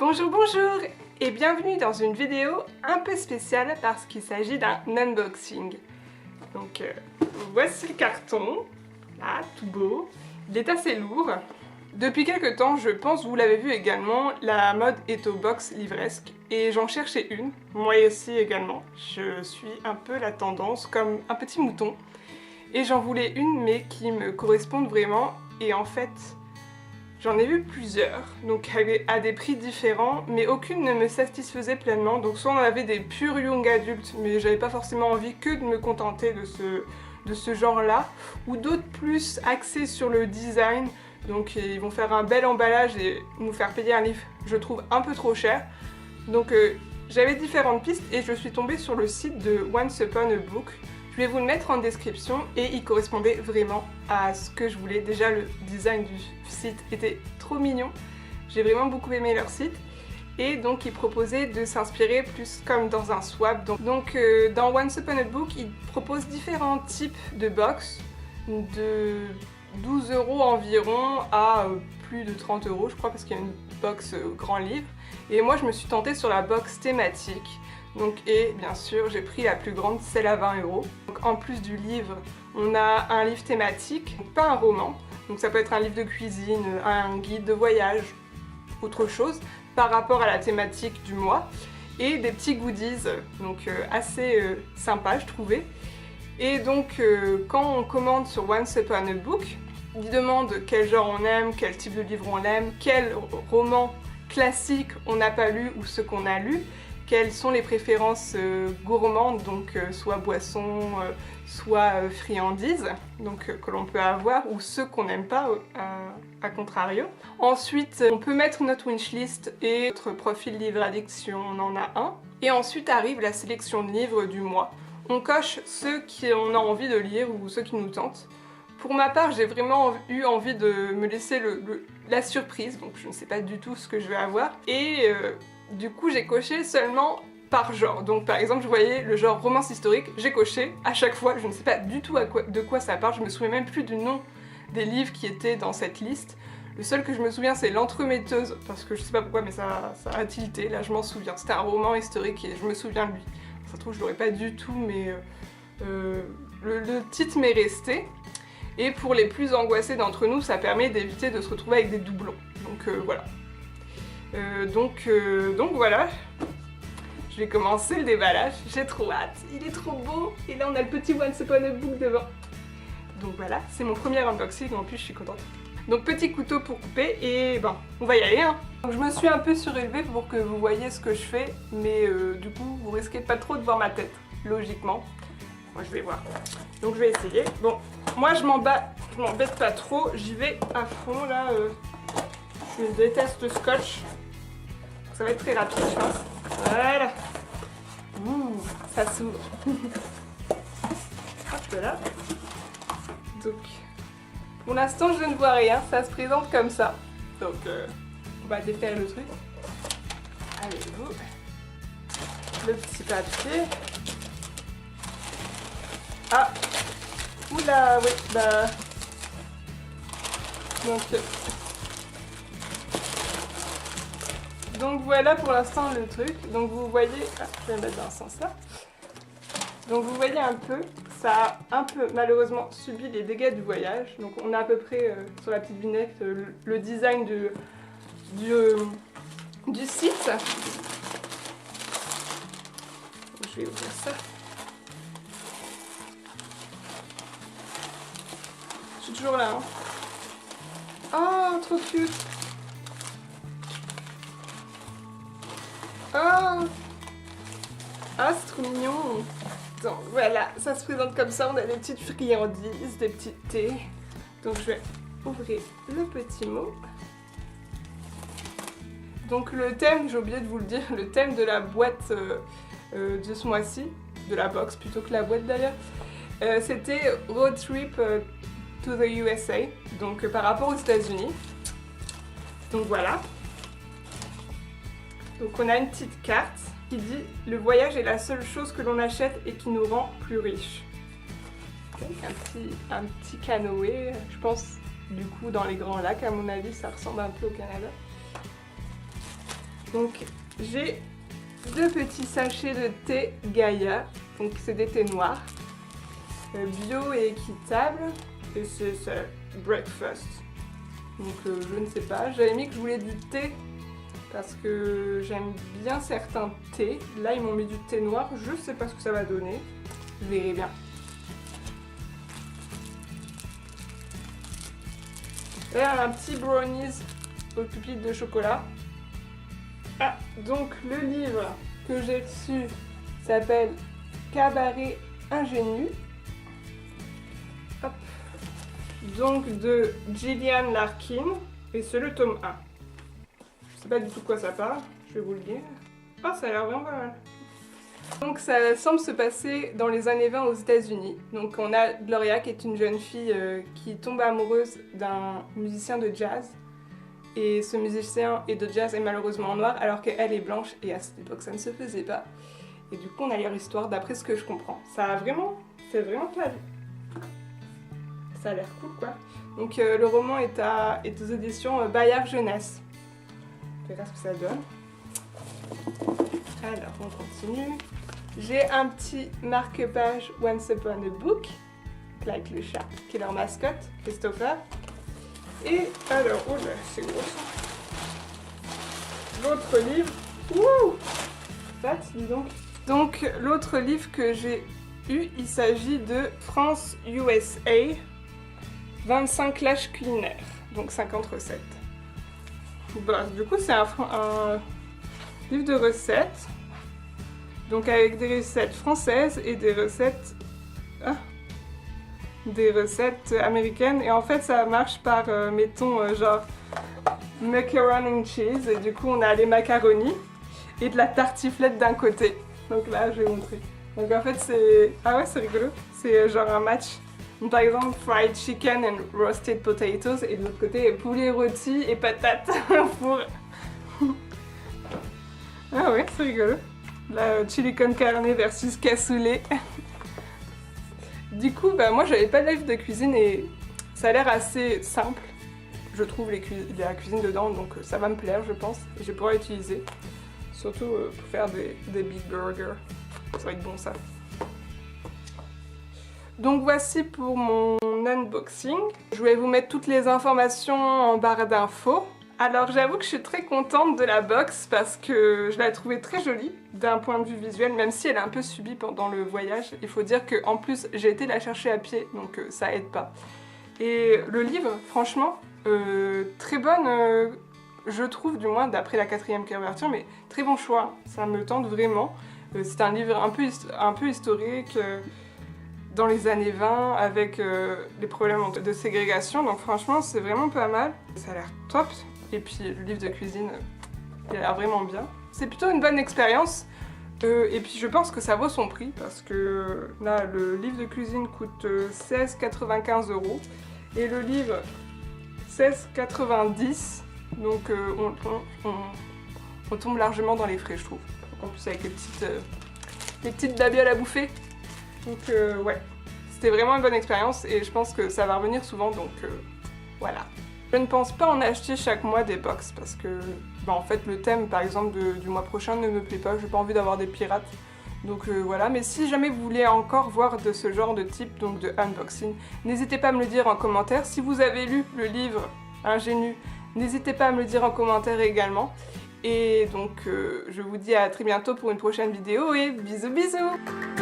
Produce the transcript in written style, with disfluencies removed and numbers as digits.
Bonjour, bonjour et bienvenue dans une vidéo un peu spéciale parce qu'il s'agit d'un unboxing. Donc voici le carton, là, tout beau. Il est assez lourd. Depuis quelques temps, je pense, vous l'avez vu également, la mode est aux box livresques et j'en cherchais une. Moi aussi également. Je suis un peu la tendance, comme un petit mouton. Et j'en voulais une mais qui me corresponde vraiment et en fait... J'en ai vu plusieurs, donc à des prix différents, mais aucune ne me satisfaisait pleinement. Donc soit on avait des purs young adultes, mais j'avais pas forcément envie que de me contenter de ce genre-là, ou d'autres plus axés sur le design. Donc ils vont faire un bel emballage et nous faire payer un livre, je trouve, un peu trop cher. Donc j'avais différentes pistes et je suis tombée sur le site de Once Upon a Book. Je vais vous le mettre en description et il correspondait vraiment à ce que je voulais. Déjà le design du site était trop mignon, j'ai vraiment beaucoup aimé leur site. Et donc ils proposaient de s'inspirer plus comme dans un swap. Donc dans Once Upon a Book, ils proposent différents types de box, de 12 € environ à plus de 30 € je crois, parce qu'il y a une box grand livre. Et moi je me suis tentée sur la box thématique. Donc, et bien sûr, j'ai pris la plus grande, celle à 20 €. Donc, en plus du livre, on a un livre thématique, donc pas un roman. Donc ça peut être un livre de cuisine, un guide de voyage, autre chose, par rapport à la thématique du mois. Et des petits goodies, donc assez sympas, je trouvais. Et donc, quand on commande sur Once Upon a Book, il demande quel genre on aime, quel type de livre on aime, quel roman classique on n'a pas lu ou ce qu'on a lu. Quelles sont les préférences gourmandes, donc soit boissons, soit friandises, donc que l'on peut avoir, ou ceux qu'on n'aime pas, à contrario. Ensuite, on peut mettre notre wishlist et notre profil livre addict si on en a un. Et ensuite arrive la sélection de livres du mois. On coche ceux qu'on a envie de lire ou ceux qui nous tentent. Pour ma part, j'ai vraiment eu envie de me laisser la surprise, donc je ne sais pas du tout ce que je vais avoir. Et du coup, j'ai coché seulement par genre. Donc par exemple, je voyais le genre romance historique, j'ai coché à chaque fois. Je ne sais pas du tout de quoi ça parle, je me souviens même plus du nom des livres qui étaient dans cette liste. Le seul que je me souviens, c'est L'Entremetteuse, parce que je sais pas pourquoi, mais ça a tilté, là je m'en souviens. C'était un roman historique et je me souviens de lui. Ça se trouve, je l'aurais pas du tout, mais le titre m'est resté. Et pour les plus angoissés d'entre nous, ça permet d'éviter de se retrouver avec des doublons. Donc voilà. Donc voilà, je vais commencer le déballage, j'ai trop hâte, il est trop beau, et là on a le petit Once Upon a Book devant. Donc voilà, c'est mon premier unboxing, en plus je suis contente. Donc petit couteau pour couper, et ben, on va y aller hein. Donc je me suis un peu surélevée pour que vous voyez ce que je fais, mais du coup vous risquez pas trop de voir ma tête, logiquement. Moi je vais voir. Donc je vais essayer. Bon, moi je m'embête pas trop, j'y vais à fond là, je déteste le scotch. Ça va être très rapide, je pense. Voilà. Ouh, ça s'ouvre. Hop là. Donc, pour l'instant, je ne vois rien. Ça se présente comme ça. Donc, on va défaire le truc. Allez, vous. Le petit papier. Ah. Oula, oui, bah. Donc voilà pour l'instant le truc. Donc vous voyez, je vais mettre dans ce sens là. Donc vous voyez un peu, ça a un peu malheureusement subi les dégâts du voyage. Donc on a à peu près sur la petite vignette le design du site. Donc, je vais ouvrir ça. Je suis toujours là. Hein. Oh, trop cute. Oh, ah, c'est trop mignon. Donc voilà, ça se présente comme ça, on a des petites friandises, des petits thés. Donc je vais ouvrir le petit mot. Donc le thème, j'ai oublié de vous le dire, le thème de la boîte de ce mois-ci, de la box plutôt que la boîte d'ailleurs, c'était Road Trip to the USA, donc par rapport aux États-Unis. Donc voilà. Donc on a une petite carte qui dit « Le voyage est la seule chose que l'on achète et qui nous rend plus riches ». Un petit canoë, je pense du coup dans les grands lacs, à mon avis ça ressemble un peu au Canada. Donc j'ai 2 petits sachets de thé Gaïa, donc c'est des thés noirs, bio et équitable, et c'est breakfast. Donc je ne sais pas, j'avais mis que je voulais du thé parce que j'aime bien certains thés. Là ils m'ont mis du thé noir, je sais pas ce que ça va donner, je verrai bien. Et un petit brownies aux pépites de chocolat. Ah, donc le livre que j'ai reçu s'appelle Cabaret ingénu. Hop. Donc de Gillian Larkin, et c'est le tome 1. Je sais pas du tout de quoi ça parle, je vais vous le dire. Ah, ça a l'air vraiment pas mal. Donc ça semble se passer dans les années 20 aux États-Unis. Donc on a Gloria qui est une jeune fille qui tombe amoureuse d'un musicien de jazz. Et ce musicien de jazz est malheureusement noir alors qu'elle est blanche, et à cette époque ça ne se faisait pas. Et du coup on a leur histoire d'après ce que je comprends. C'est vraiment pas... Ça a l'air cool quoi. Donc le roman est aux éditions Bayard Jeunesse. On verra ce que ça donne. Alors on continue. J'ai un petit marque-page Once Upon a Book, avec le chat, qui est leur mascotte, Christopher. Et alors, oh là, c'est gros ça. L'autre livre, ouh, fat, dis donc. Donc l'autre livre que j'ai eu, il s'agit de France USA, 25 clashs culinaires, donc 50 recettes. Bah, du coup c'est un livre de recettes, donc avec des recettes françaises et des recettes américaines, et en fait ça marche par mettons genre macaroni and cheese, et du coup on a les macaronis et de la tartiflette d'un côté. Donc là je vais montrer. Donc en fait c'est... Ah ouais, c'est rigolo, c'est genre un match. Donc, par exemple fried chicken and roasted potatoes, et de l'autre côté poulet rôti et patates pour... Ah ouais, c'est rigolo. La chili con carne versus cassoulet. Du coup, bah, moi j'avais pas de livre de cuisine et ça a l'air assez simple. Je trouve la cuisine dedans, donc ça va me plaire je pense. Et je vais pouvoir l'utiliser. Surtout pour faire des big burgers. Ça va être bon ça. Donc voici pour mon unboxing. Je vais vous mettre toutes les informations en barre d'infos. Alors j'avoue que je suis très contente de la box parce que je l'ai trouvée très jolie d'un point de vue visuel, même si elle est un peu subie pendant le voyage. Il faut dire qu'en plus j'ai été la chercher à pied, donc ça aide pas. Et le livre, franchement, très bonne, je trouve, du moins d'après la 4e couverture, mais très bon choix, ça me tente vraiment. C'est un livre un peu historique, dans les années 20, avec les problèmes de ségrégation, donc franchement c'est vraiment pas mal. Ça a l'air top. Et puis le livre de cuisine, il a l'air vraiment bien. C'est plutôt une bonne expérience. Et puis je pense que ça vaut son prix parce que là le livre de cuisine coûte 16,95 €. Et le livre 16,90 €. Donc on tombe largement dans les frais je trouve. Donc, en plus avec les petites babioles à bouffer. Donc ouais, c'était vraiment une bonne expérience et je pense que ça va revenir souvent, donc voilà. Je ne pense pas en acheter chaque mois des box parce que bah, en fait le thème par exemple du mois prochain ne me plaît pas, j'ai pas envie d'avoir des pirates. Donc voilà, mais si jamais vous voulez encore voir de ce genre de type, donc de unboxing, n'hésitez pas à me le dire en commentaire. Si vous avez lu le livre Ingénu, n'hésitez pas à me le dire en commentaire également. Et donc je vous dis à très bientôt pour une prochaine vidéo et bisous bisous!